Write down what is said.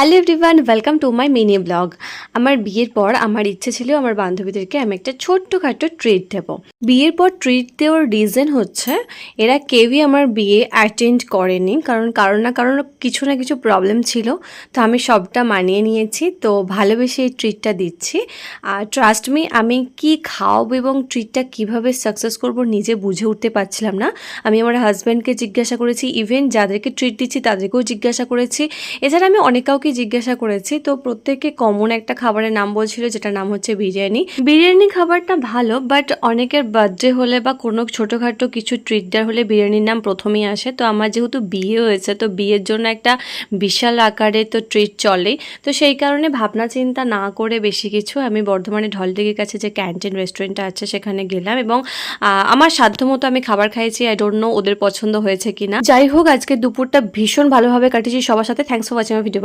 Hello everyone, welcome to my mini blog. আমার বিয়ের পর আমার ইচ্ছে ছিল আমার বান্ধবীদেরকে আমি একটা ছোট্টখাটো ট্রিট দেবো। বিয়ের পর ট্রিট দেওয়ার রিজন হচ্ছে এরা কেউই আমার বিয়ে অ্যাটেন্ড করেনি, কারণ কিছু না কিছু প্রবলেম ছিল। তো আমি সবটা মানিয়ে নিয়েছি, তো ভালোবেসে এই ট্রিটটা দিচ্ছি। আর ট্রাস্ট মি, আমি কি খাওয়াবো এবং ট্রিটটা কিভাবে সাকসেস করবো নিজে বুঝে উঠতে পারছিলাম না। আমি আমার হাজব্যান্ডকে জিজ্ঞাসা করেছি, ইভেন যাদেরকে ট্রিট দিচ্ছি তাদেরকেও জিজ্ঞাসা করেছি, এছাড়া আমি অনেক কাউকে জিজ্ঞাসা করেছি। তো প্রত্যেকে কমন একটা খাবারের নাম বলছিল, যেটার নাম হচ্ছে বিরিয়ানি। বিরিয়ানি খাবারটা ভালো, বাট অনেকের বার্থডে হলে বা কোনো ছোটোখাটো কিছু ট্রিট দেওয়ার হলে বিরিয়ানির নাম প্রথমেই আসে। তো আমার যেহেতু বিয়ে হয়েছে, তো বিয়ের জন্য একটা বিশাল আকারে তো ট্রিট চলেই। তো সেই কারণে ভাবনা চিন্তা না করে বেশি কিছু আমি বর্ধমানে ঢলদিঘির কাছে যে ক্যান্টিন রেস্টুরেন্টটা আছে সেখানে গেলাম এবং আমার সাধ্যমতো আমি খাবার খাইছি। আই ডোন্ট নো ওদের পছন্দ হয়েছে কিনা। যাই হোক, আজকে দুপুরটা ভীষণ ভালোভাবে কাটিয়েছি সবার সাথে। Thanks for watching my video.